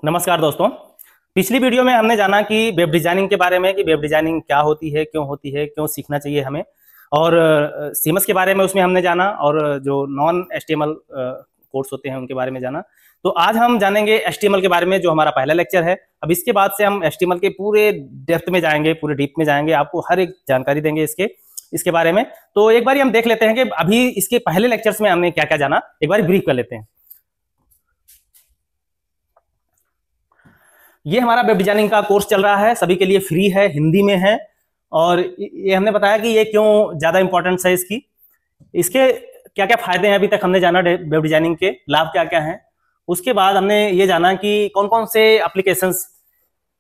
नमस्कार दोस्तों। पिछली वीडियो में हमने जाना कि वेब डिजाइनिंग के बारे में, कि वेब डिजाइनिंग क्या होती है, क्यों सीखना चाहिए हमें, और सीमस के बारे में उसमें हमने जाना, और जो नॉन एचटीएमएल कोर्स होते हैं उनके बारे में जाना। तो आज हम जानेंगे एचटीएमएल के बारे में, जो हमारा पहला लेक्चर है। अब इसके बाद से हम एचटीएमएल के पूरे डेप्थ में जाएंगे, पूरे डीप में जाएंगे, आपको हर एक जानकारी देंगे इसके बारे में। तो एक बार हम देख लेते हैं कि अभी इसके पहले लेक्चर्स में हमने क्या क्या जाना, एक बार ब्रीफ कर लेते हैं। ये हमारा वेब डिजाइनिंग का कोर्स चल रहा है, सभी के लिए फ्री है, हिंदी में है। और ये हमने बताया कि ये क्यों ज्यादा इंपॉर्टेंस है इसके क्या क्या फायदे हैं। अभी तक हमने जाना वेब डिजाइनिंग के लाभ क्या क्या हैं। उसके बाद हमने ये जाना कि कौन कौन से एप्लीकेशंस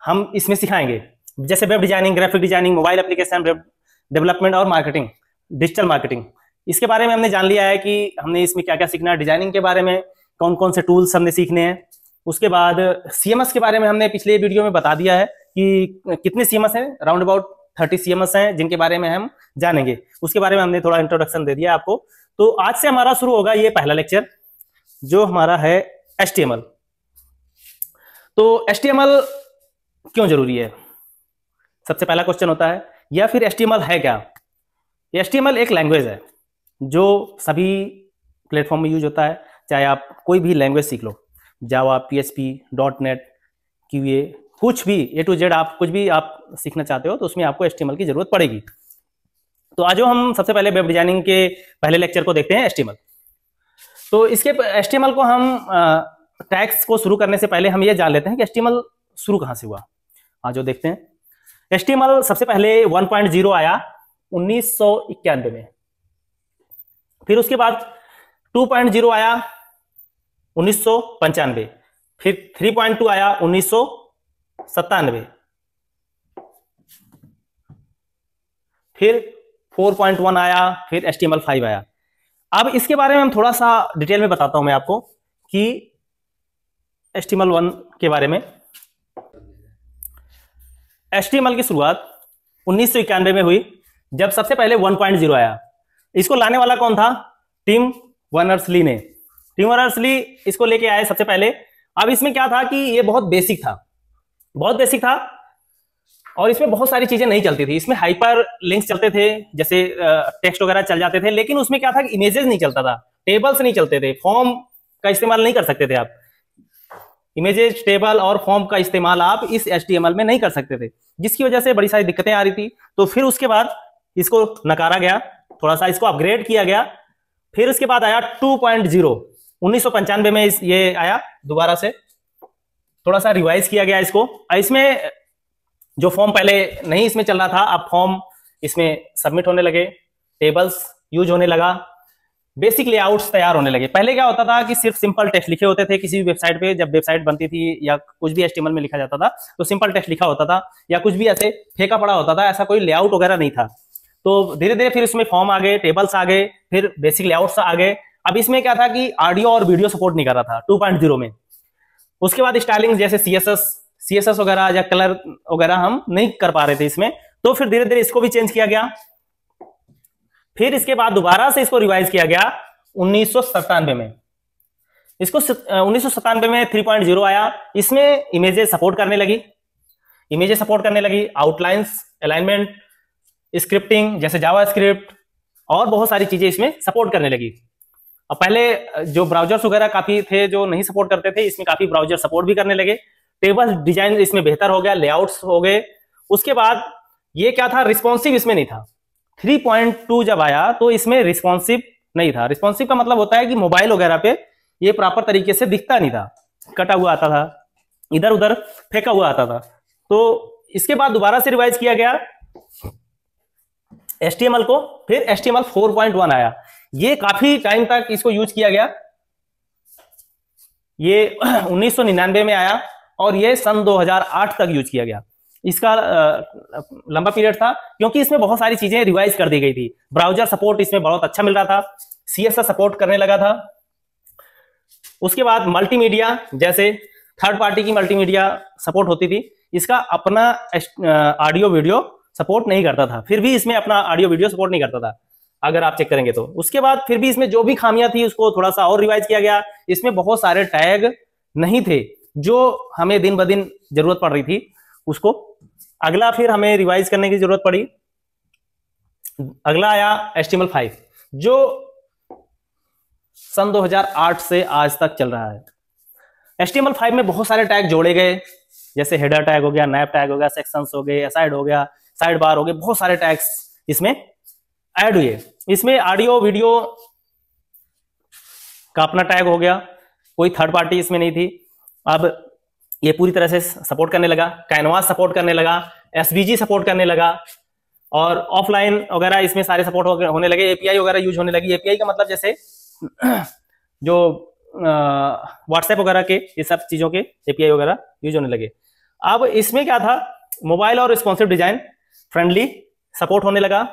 हम इसमें सिखाएंगे, जैसे web designing, graphic designing, mobile application, web development और मार्केटिंग, डिजिटल मार्केटिंग। इसके बारे में हमने जान लिया है कि हमने इसमें क्या क्या सीखना है। डिजाइनिंग के बारे में कौन कौन से टूल्स हमने सीखने हैं। उसके बाद सीएमएस के बारे में हमने पिछले वीडियो में बता दिया है कि कितने सीएमएस हैं, राउंड अबाउट 30 सीएमएस हैं जिनके बारे में हम जानेंगे। उसके बारे में हमने थोड़ा इंट्रोडक्शन दे दिया आपको। तो आज से हमारा शुरू होगा ये पहला लेक्चर, जो हमारा है एचटीएमएल। तो एचटीएमएल क्यों जरूरी है, सबसे पहला क्वेश्चन होता है। या फिर एचटीएमएल है क्या? एचटीएमएल एक लैंग्वेज है जो सभी प्लेटफॉर्म में यूज होता है, चाहे आप कोई भी लैंग्वेज सीख लो, जावा, पीएचपी, .NET, QA, कुछ भी A to Z आप कुछ भी आप सीखना चाहते हो तो उसमें आपको HTML की जरूरत पड़ेगी। तो आज हम सबसे पहले वेब डिजाइनिंग के पहले लेक्चर को देखते हैं, HTML। तो इसके HTML को हम टैग्स को शुरू करने से पहले हम ये जान लेते हैं कि HTML शुरू कहाँ से हुआ। आज जो देखते हैं, HTML सबसे पहले 1.0 आया 1991 में। फिर उसके बाद 2.0 आया 1995, फिर 3.2 आया 1997, फिर 4.1 आया, फिर HTML5 आया। अब इसके बारे में हम थोड़ा सा डिटेल में बताता हूं मैं आपको कि HTML1 के बारे में। HTML की शुरुआत 1991 में हुई, जब सबसे पहले 1.0 आया। इसको लाने वाला कौन था? टिम बर्नर्स-ली ने। टिम बर्नर्स-ली इसको लेके आए सबसे पहले। अब इसमें क्या था कि ये बहुत बेसिक था और इसमें बहुत सारी चीजें नहीं चलती थी। इसमें हाइपर लिंक्स चलते थे, जैसे टेक्स्ट वगैरह चल जाते थे, लेकिन उसमें क्या था कि इमेजेस नहीं चलता था, टेबल्स नहीं चलते थे, फॉर्म का इस्तेमाल नहीं कर सकते थे आप। इमेजेस, टेबल और फॉर्म का इस्तेमाल आप इस HTML में नहीं कर सकते थे, जिसकी वजह से बड़ी सारी दिक्कतें आ रही थी। तो फिर उसके बाद इसको नकारा गया, थोड़ा सा इसको अपग्रेड किया गया। फिर उसके बाद आया 2.0 1995 में ये आया, दोबारा से थोड़ा सा रिवाइज किया गया इसको। इसमें जो फॉर्म पहले नहीं इसमें चल रहा था, अब फॉर्म इसमें सबमिट होने लगे, टेबल्स यूज होने लगा, बेसिक लेआउट्स तैयार होने लगे। पहले क्या होता था कि सिर्फ सिंपल टेक्स्ट लिखे होते थे किसी भी वेबसाइट पे। जब वेबसाइट बनती थी या कुछ भी HTML में लिखा जाता था तो सिंपल टेक्स्ट लिखा होता था, या कुछ भी ऐसे फेंका पड़ा होता था, ऐसा कोई लेआउट वगैरह नहीं था। तो धीरे धीरे फिर इसमें फॉर्म आ गए, टेबल्स आ गए, फिर बेसिक लेआउट्स आ गए। अब इसमें क्या था कि ऑडियो और वीडियो सपोर्ट नहीं कर रहा था 2.0 में। उसके बाद स्टाइलिंग जैसे CSS वगैरह या कलर वगैरह हम नहीं कर पा रहे थे इसमें, तो फिर धीरे धीरे इसको भी चेंज किया गया। फिर इसके बाद दोबारा से इसको रिवाइज किया गया 1997 में। इसको 1997 में 3.0 आया। इसमें इमेजेस सपोर्ट करने लगी, आउटलाइंस, अलाइनमेंट, स्क्रिप्टिंग जैसे जावास्क्रिप्ट और बहुत सारी चीजें इसमें सपोर्ट करने लगी। अब पहले जो ब्राउजर्स वगैरह काफी थे जो नहीं सपोर्ट करते थे, इसमें काफी ब्राउजर सपोर्ट भी करने लगे। टेबल डिजाइन इसमें बेहतर हो गया, लेआउट्स हो गए। उसके बाद ये क्या था, रिस्पॉन्सिव इसमें नहीं था। 3.2 जब आया तो इसमें रिस्पॉन्सिव नहीं था। रिस्पॉन्सिव का मतलब होता है कि मोबाइल वगैरह पे ये प्रॉपर तरीके से दिखता नहीं था, कटा हुआ आता था, इधर उधर फेंका हुआ आता था। तो इसके बाद दोबारा से रिवाइज किया गया HTML को। फिर HTML 4.1 आया। ये काफी टाइम तक इसको यूज किया गया, ये 1999 में आया और ये सन 2008 तक यूज किया गया। इसका लंबा पीरियड था क्योंकि इसमें बहुत सारी चीजें रिवाइज कर दी गई थी। ब्राउजर सपोर्ट इसमें बहुत अच्छा मिल रहा था, CSS सपोर्ट करने लगा था। उसके बाद मल्टीमीडिया, जैसे थर्ड पार्टी की मल्टीमीडिया सपोर्ट होती थी, इसका अपना ऑडियो वीडियो सपोर्ट नहीं करता था। फिर भी इसमें अपना ऑडियो वीडियो सपोर्ट नहीं करता था, अगर आप चेक करेंगे तो। उसके बाद फिर भी इसमें जो भी खामियां थी उसको थोड़ा सा और रिवाइज किया गया। इसमें बहुत सारे टैग नहीं थे जो हमें दिन ब दिन जरूरत पड़ रही थी उसको। अगला फिर हमें रिवाइज करने की जरूरत पड़ी। अगला आया HTML5 जो सन 2008 से आज तक चल रहा है। HTML5 में बहुत सारे टैग जोड़े गए, जैसे हेडर टैग हो गया, नैप टैग हो गया, सेक्शंस हो गए, असाइड हो गया, साइड बार हो गए, बहुत सारे टैग्स इसमें ऐड हुए। इसमें ऑडियो वीडियो का अपना टैग हो गया, कोई थर्ड पार्टी इसमें नहीं थी। अब ये पूरी तरह से सपोर्ट करने लगा, कैनवास सपोर्ट करने लगा, SVG सपोर्ट करने लगा, और ऑफलाइन वगैरह इसमें सारे सपोर्ट होने लगे, API वगैरह यूज होने लगी। API का मतलब जैसे जो व्हाट्सएप वगैरह के ये सब चीजों के API वगैरह यूज होने लगे। अब इसमें क्या था, मोबाइल और रिस्पॉन्सिव डिजाइन फ्रेंडली सपोर्ट होने लगा।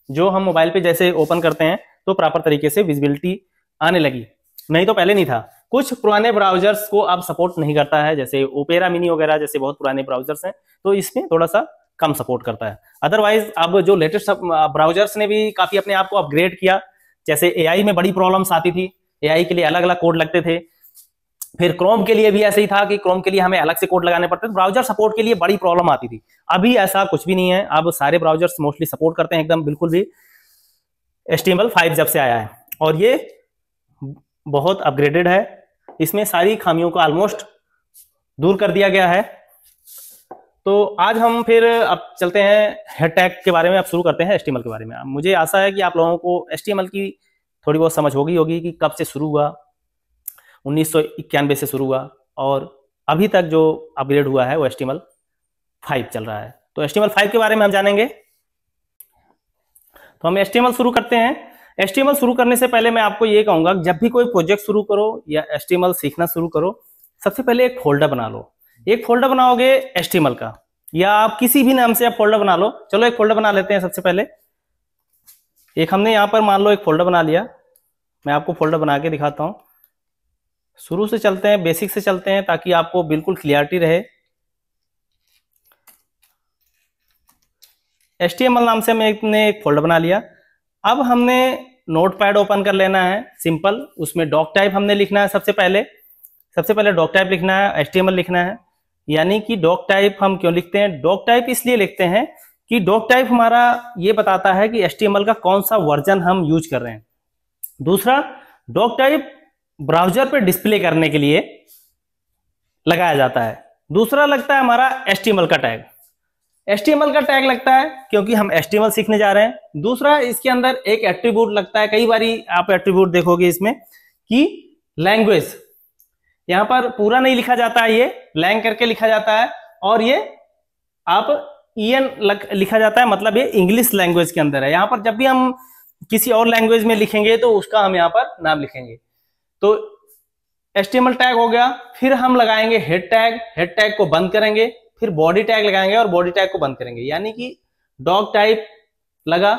जो हम मोबाइल पे जैसे ओपन करते हैं तो प्रॉपर तरीके से विजिबिलिटी आने लगी, नहीं तो पहले नहीं था। कुछ पुराने ब्राउजर्स को अब सपोर्ट नहीं करता है, जैसे ओपेरा मिनी वगैरह जैसे बहुत पुराने ब्राउजर्स हैं, तो इसमें थोड़ा सा कम सपोर्ट करता है। अदरवाइज अब जो लेटेस्ट ब्राउजर्स ने भी काफी अपने आप को अपग्रेड किया। जैसे AI में बड़ी प्रॉब्लम्स आती थी, AI के लिए अलग अलग कोड लगते थे। फिर क्रोम के लिए भी ऐसे ही था कि क्रोम के लिए हमें अलग से कोड लगाने पड़ते थे, ब्राउजर सपोर्ट के लिए बड़ी प्रॉब्लम आती थी। अभी ऐसा कुछ भी नहीं है, अब सारे ब्राउजर्स मोस्टली सपोर्ट करते हैं एकदम बिल्कुल भी HTML5 जब से आया है, और ये बहुत अपग्रेडेड है। इसमें सारी खामियों को ऑलमोस्ट दूर कर दिया गया है। तो आज हम फिर अब चलते हैं हेड टैग के बारे में, अब शुरू करते हैं HTML के बारे में। मुझे आशा है कि आप लोगों को HTML की थोड़ी बहुत समझ होगी कि कब से शुरू हुआ, 1991 से शुरू हुआ, और अभी तक जो अपग्रेड हुआ है वो HTML5 चल रहा है। तो HTML5 के बारे में हम जानेंगे। तो हम HTML शुरू करते हैं। HTML शुरू करने से पहले मैं आपको ये कहूंगा, जब भी कोई प्रोजेक्ट शुरू करो या HTML सीखना शुरू करो, सबसे पहले एक फोल्डर बना लो। एक फोल्डर बनाओगे HTML का, या आप किसी भी नाम से आप फोल्डर बना लो। चलो एक फोल्डर बना लेते हैं। सबसे पहले एक हमने यहां पर मान लो एक फोल्डर बना लिया। मैं आपको फोल्डर बना के दिखाता हूं। शुरू से चलते हैं, बेसिक से चलते हैं, ताकि आपको बिल्कुल क्लियरिटी रहे। HTML नाम से हमने एक फोल्डर बना लिया। अब हमने नोटपैड ओपन कर लेना है, सिंपल। उसमें डॉक टाइप हमने लिखना है। सबसे पहले डॉक टाइप लिखना है, HTML लिखना है। यानी कि डॉक टाइप हम क्यों लिखते हैं, डॉक टाइप इसलिए लिखते हैं कि डॉक टाइप हमारा ये बताता है कि HTML का कौन सा वर्जन हम यूज कर रहे हैं। दूसरा, डॉक टाइप ब्राउजर पे डिस्प्ले करने के लिए लगाया जाता है। दूसरा लगता है हमारा HTML का टैग। HTML का टैग लगता है क्योंकि हम HTML सीखने जा रहे हैं। दूसरा, इसके अंदर एक एट्रीब्यूट लगता है। कई बारी आप एट्रीब्यूट देखोगे इसमें कि लैंग्वेज, यहां पर पूरा नहीं लिखा जाता है, ये लैंग करके लिखा जाता है, और ये आप EN लिखा जाता है, मतलब ये इंग्लिश लैंग्वेज के अंदर है। यहां पर जब भी हम किसी और लैंग्वेज में लिखेंगे तो उसका हम यहां पर नाम लिखेंगे। तो HTML टैग हो गया। फिर हम लगाएंगे हेड टैग, हेड टैग को बंद करेंगे। फिर बॉडी टैग लगाएंगे और बॉडी टैग को बंद करेंगे। यानी कि डॉग टाइप लगा,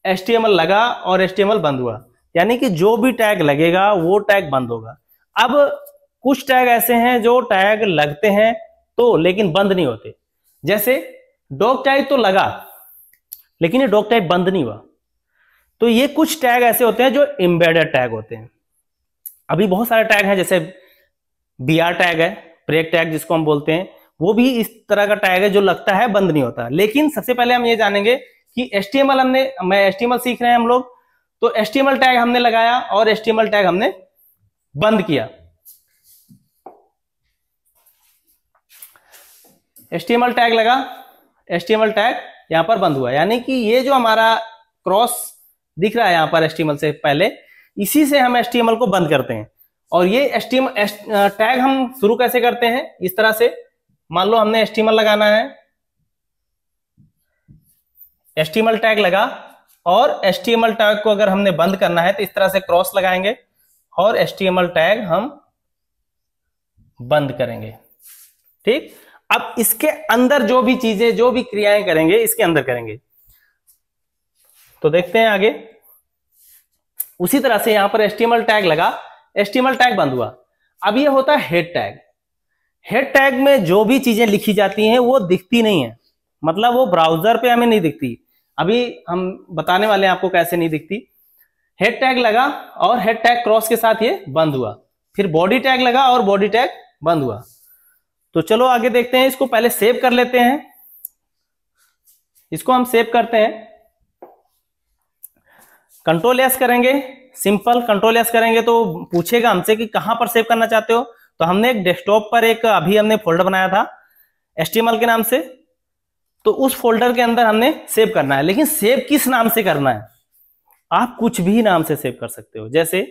HTML लगा और HTML बंद हुआ। यानी कि जो भी टैग लगेगा वो टैग बंद होगा। अब कुछ टैग ऐसे हैं जो टैग लगते हैं तो लेकिन बंद नहीं होते। जैसे डॉग टाइप तो लगा लेकिन ये डॉग टाइप बंद नहीं हुआ। तो ये कुछ टैग ऐसे होते हैं जो एम्बेडेड टैग होते हैं। अभी बहुत सारे टैग हैं, जैसे BR टैग है, ब्रेक टैग जिसको हम बोलते हैं, वो भी इस तरह का टैग है जो लगता है बंद नहीं होता। लेकिन सबसे पहले हम ये जानेंगे कि HTML मैं HTML सीख रहे हैं हम लोग, तो HTML टैग हमने लगाया और HTML टैग हमने बंद किया। HTML टैग लगा, HTML टैग यहां पर बंद हुआ। यानी कि ये जो हमारा क्रॉस दिख रहा है यहां पर HTML से पहले, इसी से हम HTML को बंद करते हैं। और ये HTML टैग हम शुरू कैसे करते हैं, इस तरह से। मान लो हमने HTML लगाना है, HTML टैग लगा, और HTML टैग को अगर हमने बंद करना है तो इस तरह से क्रॉस लगाएंगे और HTML टैग हम बंद करेंगे। ठीक। अब इसके अंदर जो भी चीजें, जो भी क्रियाएं करेंगे, इसके अंदर करेंगे। तो देखते हैं आगे। उसी तरह से यहां पर HTML टैग लगा, HTML टैग बंद हुआ। अब ये होता है हेड टैग। हेड टैग में जो भी चीजें लिखी जाती हैं वो दिखती नहीं है, मतलब वो ब्राउजर पे हमें नहीं दिखती। अभी हम बताने वाले हैं आपको कैसे नहीं दिखती। हेड टैग लगा और हेड टैग क्रॉस के साथ ये बंद हुआ। फिर बॉडी टैग लगा और बॉडी टैग बंद हुआ। तो चलो आगे देखते हैं, इसको पहले सेव कर लेते हैं। इसको हम सेव करते हैं, कंट्रोल एस करेंगे, सिंपल कंट्रोल एस करेंगे तो पूछेगा हमसे कि कहां पर सेव करना चाहते हो। तो हमने एक डेस्कटॉप पर एक अभी हमने फोल्डर बनाया था HTML के नाम से, तो उस फोल्डर के अंदर हमने सेव करना है। लेकिन सेव किस नाम से करना है, आप कुछ भी नाम से सेव कर सकते हो, जैसे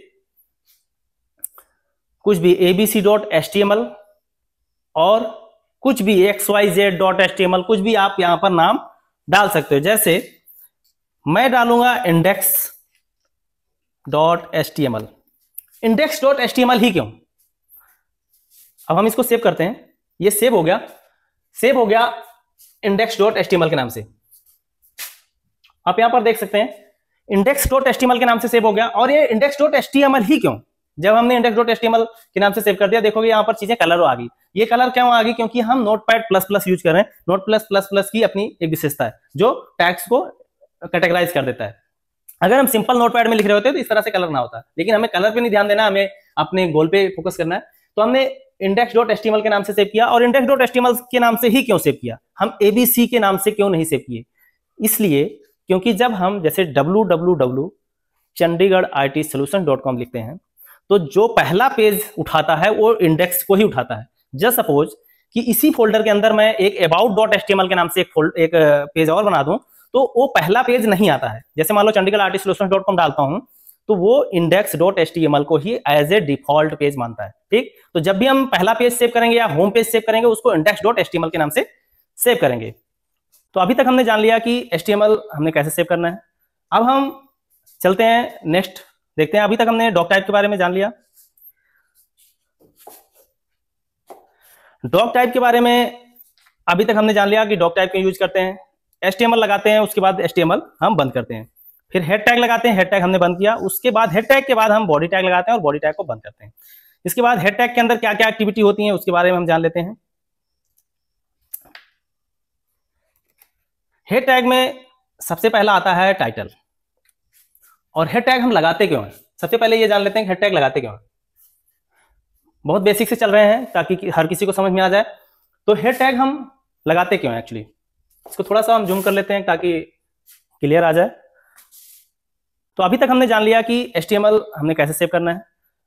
कुछ भी abc.html और कुछ भी xyz.html, कुछ भी आप यहां पर नाम डाल सकते हो। जैसे मैं डालूंगा index.html। index.html ही क्यों, अब हम इसको सेव करते हैं, ये सेव हो गया index.html के नाम से। आप यहां पर देख सकते हैं index.html के नाम से सेव हो गया। और ये index.html ही क्यों, जब हमने index.html के नाम से सेव कर दिया, देखोगे यहां पर चीजें कलर आ गई। ये कलर क्यों आ गई, क्योंकि हम नोटपैड प्लस प्लस यूज कर रहे हैं। नोटपैड प्लस प्लस की अपनी एक विशेषता है जो टैग्स को कैटेगराइज कर देता है। अगर हम सिंपल नोटपैड में लिख रहे होते हैं तो इस तरह से कलर ना होता, लेकिन हमें कलर पे नहीं ध्यान देना, हमें अपने गोल पे फोकस करना है। तो हमने index.html के नाम से सेव किया। और index.html के नाम से ही क्यों सेव किया, हम abc के नाम से क्यों नहीं सेव किए, इसलिए क्योंकि जब हम जैसे www.chandigarhitsolution.com लिखते हैं तो जो पहला पेज उठाता है वो इंडेक्स को ही उठाता है। जस्ट सपोज कि इसी फोल्डर के अंदर मैं एक about.html के नाम से एक पेज और बना दूं तो वो पहला पेज नहीं आता है। जैसे मान लो chandigarhitsolution.com डालता हूं तो वो index.html को ही एज ए डिफॉल्ट पेज मानता है। ठीक, तो जब भी हम पहला पेज सेव करेंगे या होम पेज सेव करेंगे उसको index.html के नाम से सेव करेंगे। तो अभी तक हमने जान लिया कि HTML हमने कैसे सेव करना है। अब हम चलते हैं नेक्स्ट देखते हैं। अभी तक हमने डॉक टाइप के बारे में जान लिया। डॉक टाइप के बारे में अभी तक हमने जान लिया कि डॉक टाइप क्यों यूज करते हैं। HTML लगाते हैं, उसके बाद HTML हम बंद करते हैं। फिर हेड टैग लगाते हैं, हेड टैग हमने बंद किया। उसके बाद हेड टैग के बाद हम बॉडी टैग लगाते हैं और बॉडी टैग को बंद करते हैं। इसके बाद हेड टैग के अंदर क्या क्या एक्टिविटी होती है उसके बारे में हम जान लेते हैं। हेड टैग में सबसे पहला आता है टाइटल। और हेड टैग हम लगाते क्यों हैं, सबसे पहले ये जान लेते हैं हेड टैग लगाते क्यों हैं। बहुत बेसिक से चल रहे हैं ताकि हर किसी को समझ में आ जाए। तो हेड टैग हम लगाते क्यों हैं एक्चुअली, इसको थोड़ा सा हम जूम कर लेते हैं ताकि क्लियर आ जाए। तो अभी तक हमने जान लिया कि HTML हमने कैसे सेव करना है।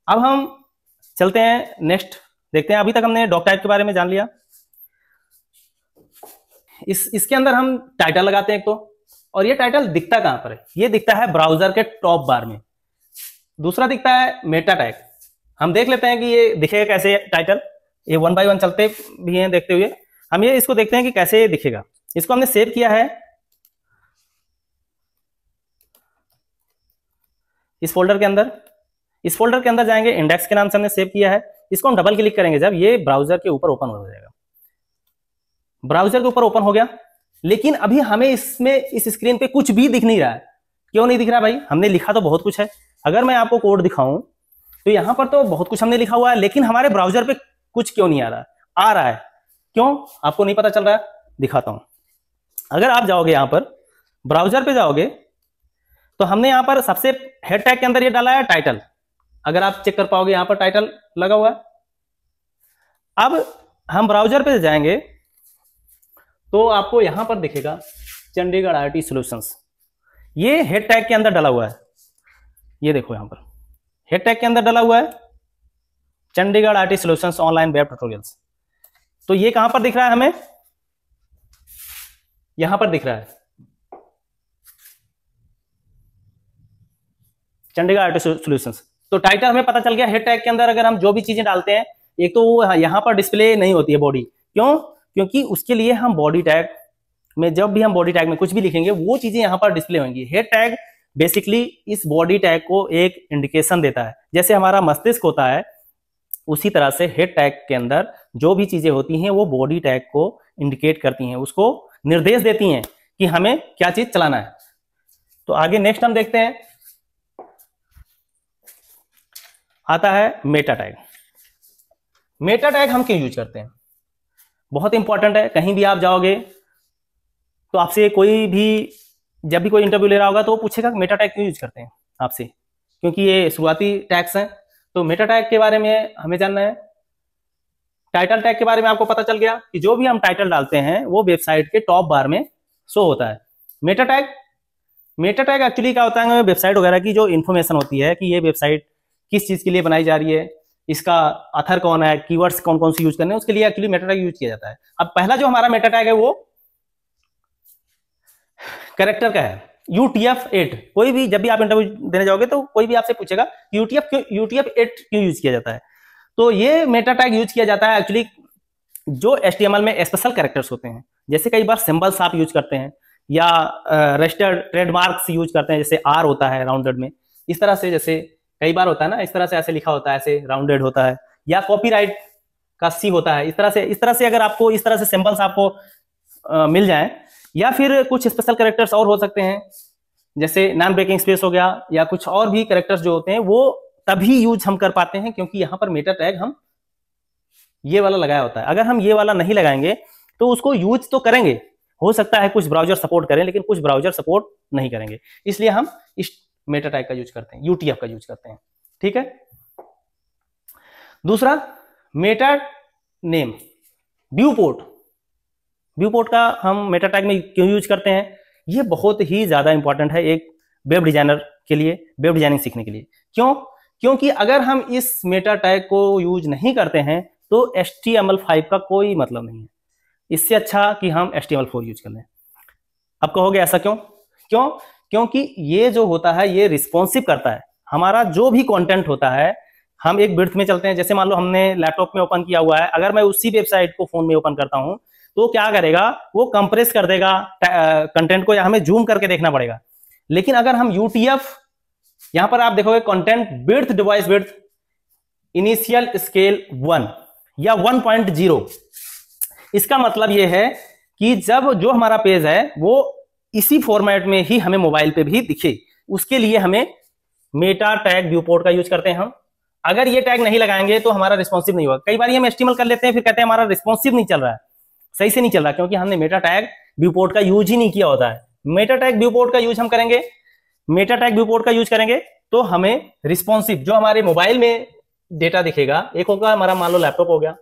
अब हम चलते हैं नेक्स्ट देखते हैं। अभी तक हमने डॉक टाइप के बारे में जान लिया। इसके अंदर हम टाइटल लगाते हैं एक तो, और ये टाइटल दिखता कहां पर है, ये दिखता है ब्राउजर के टॉप बार में। दूसरा दिखता है मेटा टैग। हम देख लेते हैं कि ये दिखेगा कैसे टाइटल, ये 1 बाय 1 चलते भी हैं देखते हुए। हम ये इसको देखते हैं कि कैसे ये दिखेगा। इसको हमने सेव किया है इस फोल्डर के अंदर। इस फोल्डर के अंदर जाएंगे, इंडेक्स के नाम से हमने सेव किया है। इसको हम डबल क्लिक करेंगे जब ये ब्राउजर के ऊपर ओपन हो जाएगा। ब्राउजर के ऊपर ओपन हो गया, लेकिन अभी हमें इसमें इस स्क्रीन पे कुछ भी दिख नहीं रहा है। क्यों नहीं दिख रहा भाई, हमने लिखा तो बहुत कुछ है। अगर मैं आपको कोड दिखाऊं तो यहां पर तो बहुत कुछ हमने लिखा हुआ है, लेकिन हमारे ब्राउजर पे कुछ क्यों नहीं आ रहा है। आ रहा है क्यों, आपको नहीं पता चल रहा है, दिखाता हूं। अगर आप जाओगे यहां पर ब्राउजर पे जाओगे तो हमने यहां पर सबसे हेड टैग के अंदर ये डाला है टाइटल। अगर आप चेक कर पाओगे यहां पर टाइटल लगा हुआ है। अब हम ब्राउजर पे जाएंगे तो आपको यहां पर दिखेगा चंडीगढ़ IIT सॉल्यूशंस, ये हेड टैग के अंदर डाला हुआ है। ये देखो यहां पर हेड टैग के अंदर डाला हुआ है Chandigarh IIT solutions online web tutorials. तो ये कहां पर दिख रहा है, हमें यहां पर दिख रहा है चंडीगढ़ IIT सॉल्यूशंस। तो टाइटल हमें पता चल गया। हेड टैग के अंदर अगर हम जो भी चीजें डालते हैं, एक तो वो यहां पर डिस्प्ले नहीं होती है बॉडी। क्यों, क्योंकि उसके लिए हम बॉडी टैग में, जब भी हम बॉडी टैग में कुछ भी लिखेंगे वो चीजें यहां पर डिस्प्ले होंगी। हेड टैग बेसिकली इस बॉडी टैग को एक इंडिकेशन देता है। जैसे हमारा मस्तिष्क होता है उसी तरह से हेड टैग के अंदर जो भी चीजें होती हैं वो बॉडी टैग को इंडिकेट करती हैं, उसको निर्देश देती हैं कि हमें क्या चीज चलाना है। तो आगे नेक्स्ट हम देखते हैं, आता है मेटा टैग। मेटा टैग हम क्यों यूज करते हैं, बहुत इंपॉर्टेंट है। कहीं भी आप जाओगे तो आपसे कोई भी, जब भी कोई इंटरव्यू ले रहा होगा तो वो पूछेगा मेटा टैग क्यों यूज करते हैं आपसे, क्योंकि ये शुरुआती टैग्स हैं। तो मेटा टैग के बारे में हमें जानना है। टाइटल टैग के बारे में आपको पता चल गया कि जो भी हम टाइटल डालते हैं वो वेबसाइट के टॉप बार में शो होता है। मेटा टैग एक्चुअली क्या होता है, वेबसाइट वगैरह की जो इन्फॉर्मेशन होती है कि ये वेबसाइट किस चीज के लिए बनाई जा रही है, इसका ऑथर कौन है, कीवर्ड्स कौन कौन से यूज करने हैं, उसके लिए एक्चुअली मेटा टैग यूज किया जाता है। अब पहला जो हमारा मेटा टैग है वो कैरेक्टर का है, UTF-8। कोई भी जब भी आप इंटरव्यू देने जाओगे तो कोई भी आपसे पूछेगा UTF-8 क्यों यूज किया जाता है, तो ये मेटा टैग यूज किया जाता है एक्चुअली जो HTML में स्पेशल कैरेक्टर्स होते हैं, जैसे कई बार सिंबल्स आप यूज करते हैं या रजिस्टर्ड ट्रेडमार्क्स यूज करते हैं, जैसे R होता है राउंडेड में, इस तरह से जैसे कई बार होता है ना, इस तरह से ऐसे लिखा होता है, ऐसे राउंडेड होता है, या कॉपीराइट का C होता है, इस तरह से अगर आपको इस तरह से सिंबल्स आपको मिल जाए, या फिर कुछ स्पेशल कैरेक्टर्स और हो सकते हैं जैसे नॉन ब्रेकिंग स्पेस हो गया, या कुछ और भी कैरेक्टर्स जो होते हैं वो तभी यूज हम कर पाते हैं क्योंकि यहाँ पर मेटा टैग हम ये वाला लगाया होता है। अगर हम ये वाला नहीं लगाएंगे तो उसको यूज तो करेंगे, हो सकता है कुछ ब्राउजर सपोर्ट करें लेकिन कुछ ब्राउजर सपोर्ट नहीं करेंगे, इसलिए हम इस मेटा टैग का यूज करते हैं, UTF का यूज करते हैं। ठीक है। दूसरा मेटा नेम, व्यू पोर्ट का हम मेटा टैग में क्यों यूज करते हैं, ये बहुत ही ज्यादा इंपॉर्टेंट है एक वेब डिजाइनर के लिए, वेब डिजाइनिंग सीखने के लिए। क्योंकि अगर हम इस मेटा टैग को यूज नहीं करते हैं तो HTML5 का कोई मतलब नहीं है, इससे अच्छा कि हम HTML4 यूज कर लें। अब कहोगे ऐसा क्योंकि ये जो होता है ये रिस्पॉन्सिव करता है, हमारा जो भी कंटेंट होता है हम एक विड्थ में चलते हैं। जैसे मान लो हमने लैपटॉप में ओपन किया हुआ है, अगर मैं उसी वेबसाइट को फोन में ओपन करता हूं तो क्या करेगा, वो कंप्रेस कर देगा कंटेंट को, या हमें जूम करके देखना पड़ेगा। लेकिन अगर हम UTF, यहां पर आप देखोगे content width device width initial scale 1 या 1.0, इसका मतलब यह है कि जब जो हमारा पेज है वो इसी फॉर्मेट में ही हमें मोबाइल पे भी दिखे, उसके लिए हमें मेटा टैग व्यू पोर्ट का यूज करते हैं हम। अगर ये टैग नहीं लगाएंगे तो हमारा रिस्पॉन्सिव नहीं होगा। कई बार हम HTML कर लेते हैं, फिर कहते हैं हमारा रिस्पॉन्सिव नहीं चल रहा है, सही से नहीं चल रहा, क्योंकि हमने मेटा टैग व्यू पोर्ट का यूज ही नहीं किया होता है। मेटा टैग व्यू पोर्ट का यूज हम करेंगे, मेटा टैग व्यू पोर्ट का यूज करेंगे तो हमें रिस्पॉन्सिव जो हमारे मोबाइल में डेटा दिखेगा, एक होगा हमारा मान लो लैपटॉप हो गया,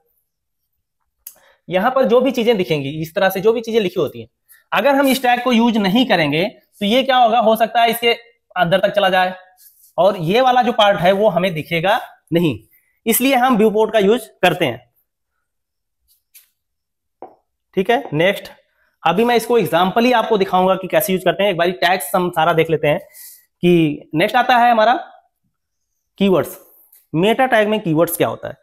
यहां पर जो भी चीजें दिखेंगी इस तरह से जो भी चीजें लिखी होती हैं, अगर हम इस टैग को यूज नहीं करेंगे तो ये क्या होगा, हो सकता है इसके अंदर तक चला जाए और ये वाला जो पार्ट है वो हमें दिखेगा नहीं, इसलिए हम व्यू पोर्ट का यूज करते हैं। ठीक है। नेक्स्ट, अभी मैं इसको एग्जांपल ही आपको दिखाऊंगा कि कैसे यूज करते हैं। एक बार टैग्स हम सारा देख लेते हैं कि नेक्स्ट आता है हमारा कीवर्ड्स। मेटा टैग में कीवर्ड्स क्या होता है,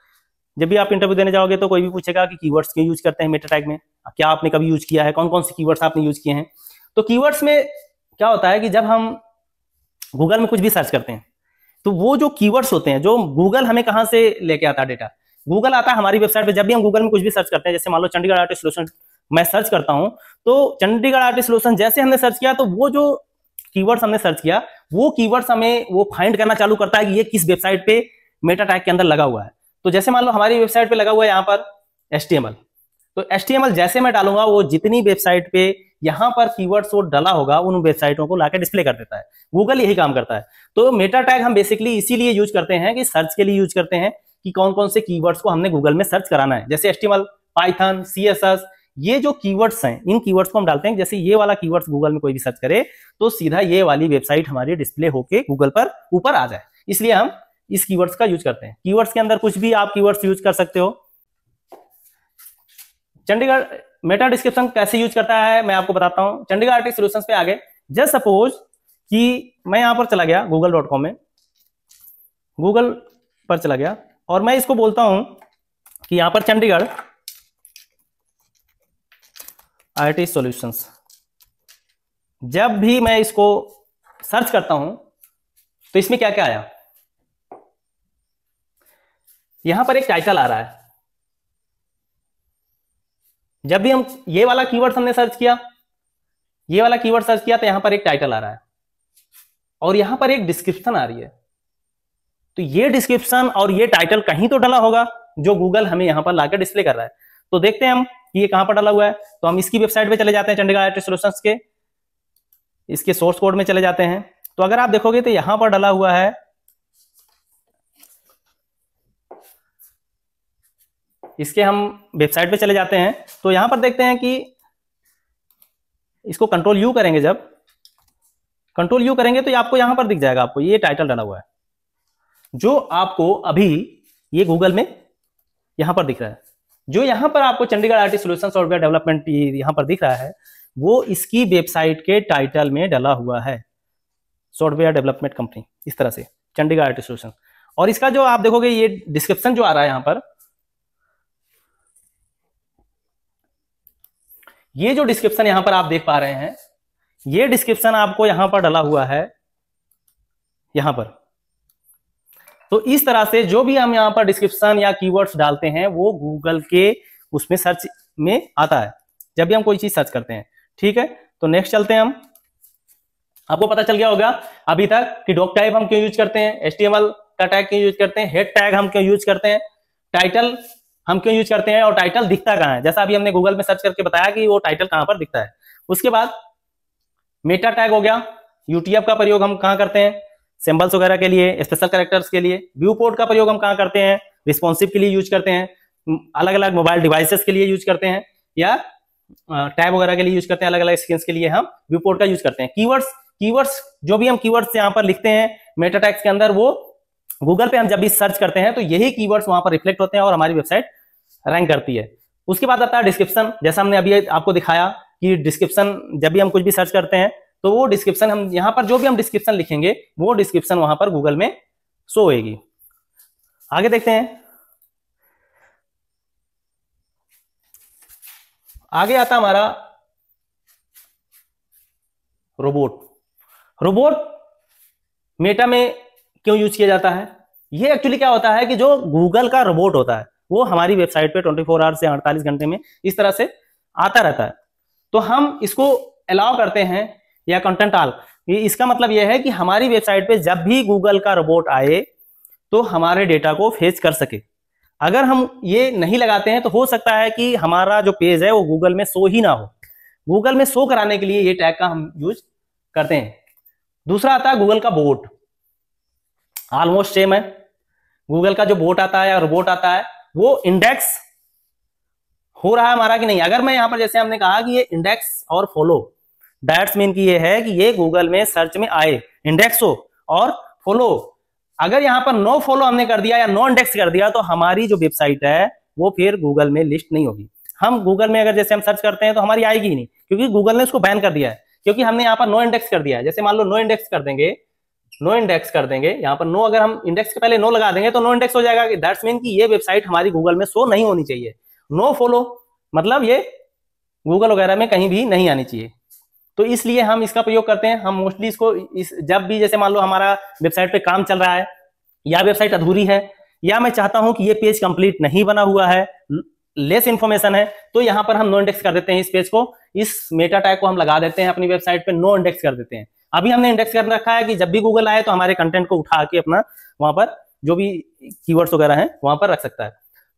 जब भी आप इंटरव्यू देने जाओगे तो कोई भी पूछेगा कि कीवर्ड्स क्यों यूज करते हैं मेटा टैग में, क्या आपने कभी यूज किया है, कौन कौन से कीवर्ड्स आपने यूज किए हैं। तो कीवर्ड्स में क्या होता है कि जब हम गूगल में कुछ भी सर्च करते हैं तो वो जो कीवर्ड्स होते हैं, जो गूगल हमें कहां से लेके आता है डेटा, गूगल आता है हमारी वेबसाइट पे। जब भी हम गूगल में कुछ भी सर्च करते हैं, जैसे मान लो चंडीगढ़ आईटी सॉल्यूशन मैं सर्च करता हूं, तो चंडीगढ़ आईटी सॉल्यूशन जैसे हमने सर्च किया तो वो जो कीवर्ड्स हमने सर्च किया वो कीवर्ड्स हमें वो फाइंड करना चालू करता है कि ये किस वेबसाइट पे मेटा टैग के अंदर लगा हुआ है। तो जैसे मान लो हमारी वेबसाइट पे लगा हुआ है यहाँ पर HTML, तो HTML जैसे मैं डालूंगा वो जितनी वेबसाइट पे यहाँ पर कीवर्ड्स वो डाला होगा उन वेबसाइटों को लाके डिस्प्ले कर देता है। गूगल यही काम करता है। तो मेटा टैग हम बेसिकली इसीलिए यूज करते हैं कि सर्च के लिए यूज करते हैं कि कौन कौन से कीवर्ड्स को हमने गूगल में सर्च कराना है। जैसे HTML, पाइथन, CSS, ये जो कीवर्ड्स हैं इन कीवर्ड्स को हम डालते हैं। जैसे ये वाला कीवर्ड्स गूगल में कोई भी सर्च करे तो सीधा ये वाली वेबसाइट हमारी डिस्प्ले होके गूगल पर ऊपर आ जाए, इसलिए हम इस कीवर्ड्स का यूज करते हैं। कीवर्ड्स के अंदर कुछ भी आप कीवर्ड्स यूज कर सकते हो। चंडीगढ़ मेटा डिस्क्रिप्शन कैसे यूज करता है मैं आपको बताता हूं। चंडीगढ़ आईटी सॉल्यूशंस पे आगे जस्ट सपोज कि मैं यहां पर चला गया google.com में, गूगल पर चला गया और मैं इसको बोलता हूं कि यहां पर चंडीगढ़ आईटी सॉल्यूशंस। जब भी मैं इसको सर्च करता हूं तो इसमें क्या क्या आया, यहां पर एक टाइटल आ रहा है। जब भी हम ये वाला कीवर्ड हमने सर्च किया, ये वाला कीवर्ड सर्च किया तो यहां पर एक टाइटल आ रहा है और यहां पर एक डिस्क्रिप्शन आ रही है। तो ये डिस्क्रिप्शन और ये टाइटल कहीं तो डाला होगा जो गूगल हमें यहां पर लाकर डिस्प्ले कर रहा है। तो देखते हैं हम कि ये कहां पर डाला हुआ है। तो हम इसकी वेबसाइट पे चले जाते हैं, चंडीगढ़ आईटी सॉल्यूशंस के इसके सोर्स कोड में चले जाते हैं। तो अगर आप देखोगे तो यहां पर डाला हुआ है, इसके हम वेबसाइट पे चले जाते हैं, तो यहां पर देखते हैं कि इसको कंट्रोल यू करेंगे, जब कंट्रोल यू करेंगे तो आपको यहां पर दिख जाएगा, आपको ये टाइटल डाला हुआ है जो आपको अभी ये गूगल में यहां पर दिख रहा है। जो यहां पर आपको Chandigarh IT solution software development यहां पर दिख रहा है, वो इसकी वेबसाइट के टाइटल में डला हुआ है, सॉफ्टवेयर डेवलपमेंट कंपनी, इस तरह से चंडीगढ़ आईटी सॉल्यूशन। और इसका जो आप देखोगे ये डिस्क्रिप्शन जो आ रहा है यहां पर, ये जो डिस्क्रिप्शन यहां पर आप देख पा रहे हैं, ये डिस्क्रिप्शन आपको यहां पर डला हुआ है यहां पर। तो इस तरह से जो भी हम यहां पर डिस्क्रिप्शन या कीवर्ड्स डालते हैं वो गूगल के उसमें सर्च में आता है जब भी हम कोई चीज सर्च करते हैं। ठीक है, तो नेक्स्ट चलते हैं हम। आपको पता चल गया होगा अभी तक कि डॉक टाइप हम क्यों यूज करते हैं, एचटीएमएल का टैग क्यों यूज करते हैं, हेड टैग हम क्यों यूज करते हैं, टाइटल हम क्यों यूज करते हैं, और टाइटल दिखता कहां है, जैसा अभी हमने गूगल में सर्च करके बताया कि वो टाइटल कहां पर दिखता है। उसके बाद मेटा टैग हो गया, यूटीएफ का प्रयोग हम कहां करते हैं, सिंबल्स वगैरह के लिए, स्पेशल कैरेक्टर्स के लिए। व्यू पोर्ट का प्रयोग हम कहां करते हैं, रिस्पॉन्सिव के लिए यूज करते हैं, अलग अलग मोबाइल डिवाइसेस के लिए यूज करते हैं, या टैब वगैरह के लिए यूज करते हैं, अलग अलग स्क्रीन्स के लिए हम व्यू पोर्ट का यूज करते हैं। कीवर्ड्स जो भी हम कीवर्ड्स यहां पर लिखते हैं मेटा टैग्स के अंदर, वो गूगल पे हम जब भी सर्च करते हैं तो यही कीवर्ड्स वहां पर रिफ्लेक्ट होते हैं और हमारी वेबसाइट रैंक करती है। उसके बाद आता है डिस्क्रिप्शन, जैसा हमने अभी आपको दिखाया कि डिस्क्रिप्शन जब भी हम कुछ भी सर्च करते हैं तो वो डिस्क्रिप्शन हम यहां पर जो भी हम डिस्क्रिप्शन लिखेंगे वो डिस्क्रिप्शन वहां पर गूगल में शो होगी। आगे देखते हैं, आगे आता हमारा रोबोट मेटा में क्यों यूज किया जाता है। ये एक्चुअली क्या होता है कि जो गूगल का रोबोट होता है वो हमारी वेबसाइट पे 24 आवर्स से 48 घंटे में इस तरह से आता रहता है। तो हम इसको अलाउ करते हैं या कंटेंट ऑल, इसका मतलब यह है कि हमारी वेबसाइट पे जब भी गूगल का रोबोट आए तो हमारे डेटा को फेच कर सके। अगर हम ये नहीं लगाते हैं तो हो सकता है कि हमारा जो पेज है वो गूगल में शो ही ना हो। गूगल में शो कराने के लिए ये टैग का हम यूज करते हैं। दूसरा आता है गूगल का बोट, ऑलमोस्ट सेम है। गूगल का जो बोट आता है या रोबोट आता है वो इंडेक्स हो रहा है हमारा कि नहीं। अगर मैं यहां पर जैसे हमने कहा कि ये इंडेक्स और फॉलो, दैट्स मीन की ये है कि ये गूगल में सर्च में आए, इंडेक्स हो और फॉलो। अगर यहां पर नो फॉलो हमने कर दिया या नो इंडेक्स कर दिया तो हमारी जो वेबसाइट है वो फिर गूगल में लिस्ट नहीं होगी। हम गूगल में अगर जैसे हम सर्च करते हैं तो हमारी आएगी ही नहीं, क्योंकि गूगल ने उसको बैन कर दिया है, क्योंकि हमने यहाँ पर नो इंडेक्स कर दिया है। जैसे मान लो नो इंडेक्स कर देंगे, यहाँ पर नो, अगर हम इंडेक्स के पहले नो लगा देंगे तो नो इंडेक्स हो जाएगा। दैट्स मीन कि ये वेबसाइट हमारी गूगल में शो नहीं होनी चाहिए। नो फॉलो मतलब ये गूगल वगैरह में कहीं भी नहीं आनी चाहिए। तो इसलिए हम इसका प्रयोग करते हैं। हम मोस्टली इसको जब भी जैसे मान लो हमारा वेबसाइट पे काम चल रहा है या वेबसाइट अधूरी है या मैं चाहता हूं कि ये पेज कंप्लीट नहीं बना हुआ है, लेस इंफॉर्मेशन है, तो यहां पर हम नो इंडेक्स कर देते हैं इस पेज को, इस मेटा टैग को हम लगा देते हैं अपनी वेबसाइट पे, नो इंडेक्स कर देते हैं। अभी हमने इंडेक्स कर रखा है कि जब भी गूगल आए तो हमारे कंटेंट को उठा के अपना वहां पर जो भी कीवर्ड्स वगैरह हैं वहां पर रख सकता है।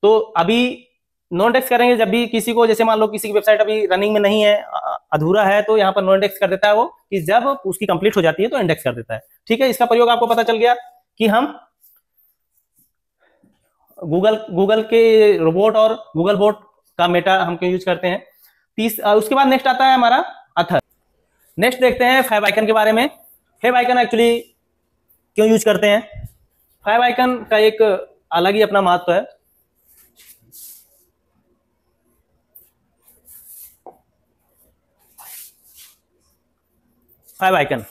तो अभी नो इंडेक्स करेंगे जब भी किसी को, जैसे मान लो किसी की वेबसाइट अभी रनिंग में नहीं है, अधूरा है, तो यहाँ पर नो इंडेक्स कर देता है वो, कि जब उसकी कंप्लीट हो जाती है तो इंडेक्स कर देता है। ठीक है, इसका प्रयोग आपको पता चल गया कि हम गूगल के रोबोट और गूगल बोट का मेटा हम क्यों यूज करते हैं। उसके बाद नेक्स्ट आता है हमारा अथर। नेक्स्ट देखते हैं फाइव आइकन के बारे में। फाइव आइकन एक्चुअली क्यों यूज करते हैं। फाइव आइकन का एक अलग ही अपना महत्व है। फाइव आइकन,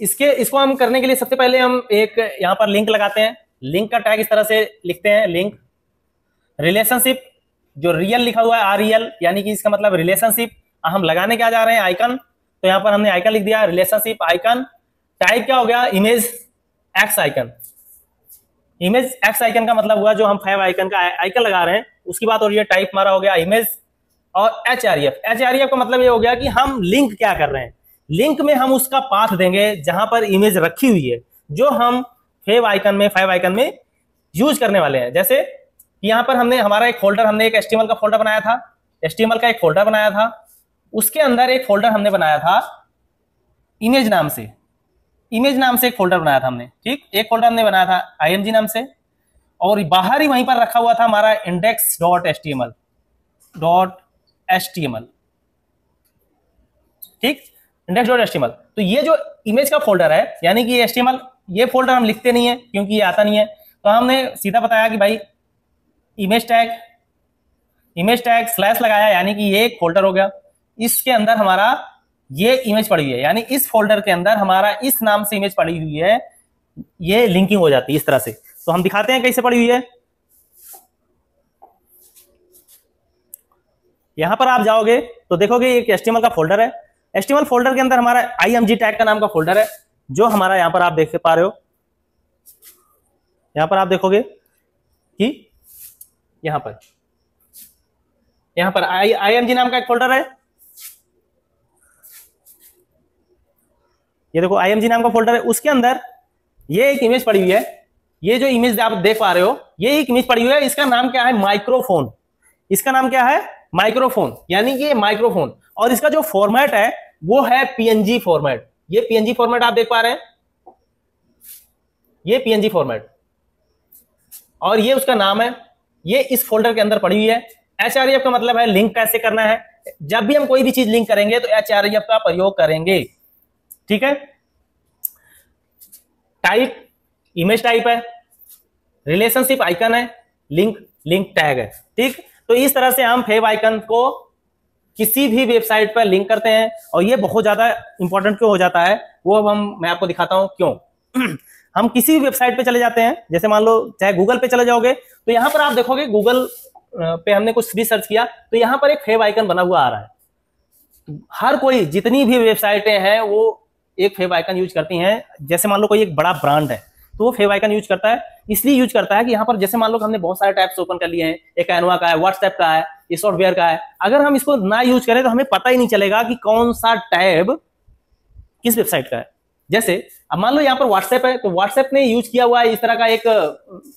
इसको हम करने के लिए सबसे पहले हम एक यहां पर लिंक लगाते हैं। लिंक का टैग इस तरह से लिखते हैं, लिंक रिलेशनशिप, जो रियल लिखा हुआ है आरईएल, यानी कि इसका मतलब रिलेशनशिप। हम लगाने क्या जा रहे हैं, आइकन, तो यहां पर हमने आइकन लिख दिया, रिलेशनशिप आइकन। टाइप क्या हो गया, image x icon. Image x icon का मतलब हुआ जो हम फाइव आइकन का आइकन लगा रहे हैं उसकी बात हो रही है। टाइप हमारा हो गया इमेज। और एचआरईएफ, एचआरईएफ का मतलब ये हो गया कि हम लिंक क्या कर रहे हैं। लिंक में हम उसका पाथ देंगे जहां पर इमेज रखी हुई है, जो हम फाइव आइकन में यूज करने वाले हैं। जैसे यहां पर हमने हमारा एक फोल्डर, हमने एक एचटीएमएल का फोल्डर बनाया था, एचटीएमएल का एक फोल्डर बनाया था, उसके अंदर एक फोल्डर हमने बनाया था इमेज नाम से, एक फोल्डर बनाया था हमने। ठीक, एक फोल्डर हमने बनाया था आईएमजी नाम से, और बाहर ही वहीं पर रखा हुआ था हमारा index.html। ठीक, index.html। तो ये जो इमेज का फोल्डर है, यानी कि HTML, ये फोल्डर हम लिखते नहीं है क्योंकि ये आता नहीं है, तो हमने सीधा बताया कि भाई इमेज टैग स्लैश लगाया, यानी कि ये एक फोल्डर हो गया, इसके अंदर हमारा ये इमेज पड़ी हुई है, यानी इस फोल्डर के अंदर हमारा इस नाम से इमेज पड़ी हुई है, ये लिंकिंग हो जाती है इस तरह से। तो हम दिखाते हैं कैसे पड़ी हुई है। यहां पर आप जाओगे तो देखोगे एक HTML का फोल्डर है। HTML फोल्डर के अंदर हमारा img टैग का नाम का फोल्डर है, जो हमारा यहां पर आप देख पा रहे हो। यहां पर आप देखोगे कि यहां पर img नाम का एक फोल्डर है, ये देखो img नाम का फोल्डर है, उसके अंदर ये एक इमेज पड़ी हुई है। ये जो इमेज आप देख पा रहे हो, ये एक इमेज पड़ी हुई है, इसका नाम क्या है, माइक्रोफोन। इसका नाम क्या है, माइक्रोफोन, यानी कि माइक्रोफोन। और इसका जो फॉर्मेट है वो है PNG फॉर्मेट। ये PNG फॉर्मेट आप देख पा रहे हैं, ये PNG फॉर्मेट, और ये उसका नाम है, ये इस फोल्डर के अंदर पड़ी हुई है। HREF का मतलब है लिंक कैसे करना है। जब भी हम कोई भी चीज लिंक करेंगे तो HREF का प्रयोग करेंगे, ठीक है। टाइप इमेज टाइप है, रिलेशनशिप आइकन है, लिंक टैग है, ठीक। तो इस तरह से हम फेव आइकन को किसी भी वेबसाइट पर लिंक करते हैं, और ये बहुत ज्यादा इंपॉर्टेंट क्यों हो जाता है वो अब मैं आपको दिखाता हूं क्यों। हम किसी भी वेबसाइट पे चले जाते हैं, जैसे मान लो चाहे गूगल पे चले जाओगे, तो यहां पर आप देखोगे गूगल पे हमने कुछ भी सर्च किया तो यहां पर एक फेव आइकन बना हुआ आ रहा है। हर कोई, जितनी भी वेबसाइटें हैं वो एक फेव आइकन यूज करती हैं। जैसे मान लो कोई एक बड़ा ब्रांड है तो वो फेव आइकन यूज करता है, इसलिए यूज करता है कि यहाँ पर जैसे मान लो हमने बहुत सारे टैब्स ओपन कर लिए हैं, एक कैनवा का है, व्हाट्सएप का है, ये सॉफ्टवेयर का है। अगर हम इसको ना यूज करें तो हमें पता ही नहीं चलेगा कि कौन सा टैब किस वेबसाइट का है। जैसे अब मान लो यहाँ पर व्हाट्सएप है, तो व्हाट्सएप ने यूज किया हुआ है इस तरह का एक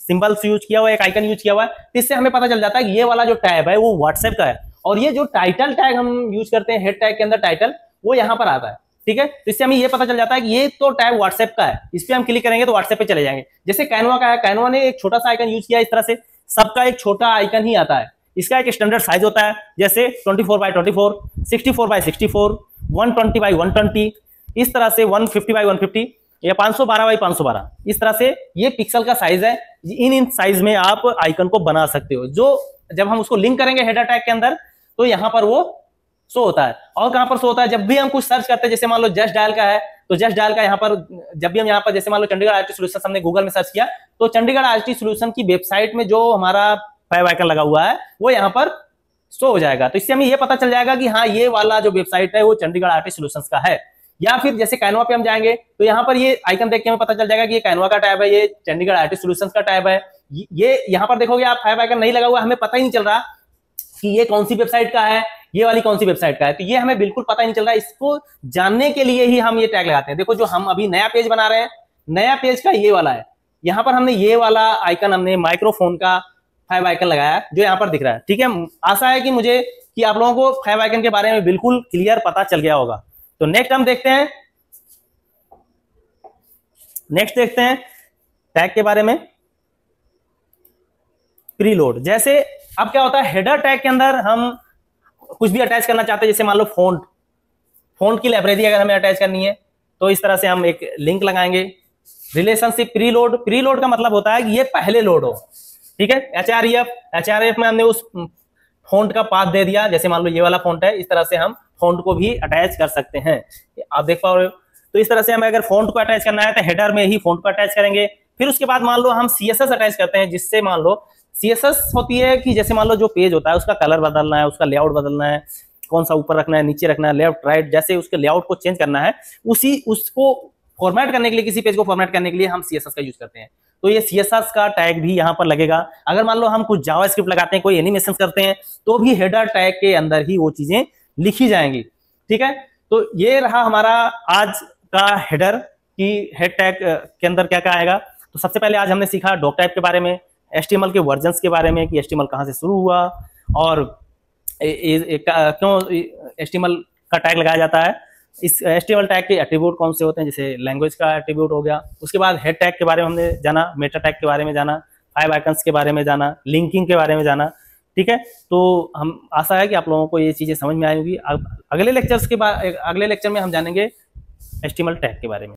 सिंबल यूज किया हुआ है, एक आइकन यूज किया हुआ है, तो इससे हमें पता चल जाता है कि ये वाला जो टैब है वो व्हाट्सएप का है। और ये जो टाइटल टैग हम यूज करते हैं, हेड टैग के अंदर टाइटल, वो यहाँ पर आता है, ठीक है। तो इससे हमें ये पता चल जाता है कि ये तो टैग व्हाट्सएप का है, इस पे हम क्लिक करेंगे तो व्हाट्सएप पे चले जाएंगे। जैसे कैनवा का है, कैनवा ने एक छोटा सा आइकन यूज किया इस तरह से, सबका एक छोटा आइकन ही आता है। इसका एक स्टैंडर्ड साइज होता है, जैसे 24x24, 64x64, 120x120, इस तरह से 150x150 या 512x512, इस तरह से ये पिक्सल का साइज है। इन साइज में आप आइकन को बना सकते हो, जो जब हम उसको लिंक करेंगे हेडर टैग के अंदर तो यहां पर वो शो होता है। और कहां पर शो होता है, जब भी हम कुछ सर्च करते हैं, जैसे मान लो जस्ट डायल का है, तो जस्ट डायल का यहाँ पर जब भी हम यहाँ पर जैसे मान लो चंडीगढ़ IIT सॉल्यूशन हमने गूगल में सर्च किया, तो चंडीगढ़ IIT सॉल्यूशन की वेबसाइट में जो हमारा फेव आइकन लगा हुआ है वो यहाँ पर शो हो जाएगा। तो इससे हमें ये पता चल जाएगा कि हाँ, ये वाला जो वेबसाइट है वो चंडीगढ़ IIT सॉल्यूशंस का है। या फिर जैसे कैनवा पे हम जाएंगे तो यहाँ पर ये आइकन देख के हमें पता चल जाएगा कि ये कैनवा का टैब है, ये चंडीगढ़ IIT सॉल्यूशंस का टैब है। ये यहाँ पर देखोगे आप फेव आइकन नहीं लगा हुआ, हमें पता ही नहीं चल रहा कि ये कौन सी वेबसाइट का है, ये वाली कौन सी वेबसाइट का है, तो ये हमें बिल्कुल पता ही नहीं चल रहा। इसको जानने के लिए ही हम ये टैग लगाते हैं। देखो जो हम अभी नया पेज बना रहे हैं, नया पेज का ये वाला है, यहाँ पर हमने ये वाला आइकन, हमने माइक्रोफोन का फेव आइकन लगाया जो यहाँ पर दिख रहा है, ठीक है। आशा है कि मुझे कि आप लोगों को फेव आइकन के बारे में बिल्कुल क्लियर पता चल गया होगा। तो नेक्स्ट हम देखते हैं, टैग के बारे में। प्रीलोड, जैसे अब क्या होता है, हेडर टैग के अंदर हम कुछ भी अटैच करना चाहते हैं, जैसे मान लो फोंट की लाइब्रेरी अगर हमें अटैच करनी है तो इस तरह से हम एक लिंक लगाएंगे। रिलेशनशिप प्रीलोड का मतलब होता है कि ये पहले लोड हो, ठीक है। HREF में हमने उस फोंट का पाथ दे दिया, जैसे मान लो ये वाला फोंट है, इस तरह से हम फोंट को भी अटैच कर सकते हैं, आप देख पा रहे हो। तो इस तरह से हमें अगर फोंट को अटैच करना है तो हेडर में ही फोंट को अटैच करेंगे। फिर उसके बाद मान लो हम CSS अटैच करते हैं, जिससे मान लो CSS होती है कि जैसे मान लो जो पेज होता है उसका कलर बदलना है, उसका लेआउट बदलना है, कौन सा ऊपर रखना है, नीचे रखना है, लेफ्ट राइट, जैसे उसके लेआउट को चेंज करना है, उसको फॉर्मेट करने के लिए, किसी पेज को फॉर्मेट करने के लिए हम CSS का यूज करते हैं। तो ये CSS का टैग भी यहाँ पर लगेगा। अगर मान लो हम कुछ जावास्क्रिप्ट लगाते हैं, कोई एनिमेशन करते हैं, तो भी हेडर टैग के अंदर ही वो चीजें लिखी जाएंगी, ठीक है। तो ये रहा हमारा आज का हेडर कि हेड टैग के अंदर क्या क्या आएगा। तो सबसे पहले आज हमने सीखा डॉक टाइप के बारे में, HTML के वर्जन्स के बारे में कि HTML कहाँ से शुरू हुआ और क्यों HTML का टैग लगाया जाता है, इस HTML टैग के एट्रीब्यूट कौन से होते हैं, जैसे लैंग्वेज का एट्रीब्यूट हो गया। उसके बाद हेड टैग के बारे में हमने जाना, मेटा टैग के बारे में जाना, फाइव आइकन्स के बारे में जाना, लिंकिंग के बारे में जाना। ठीक है, तो हम आशा है कि आप लोगों को ये चीज़ें समझ में आएंगी। अगले लेक्चर में हम जानेंगे HTML टैग के बारे में।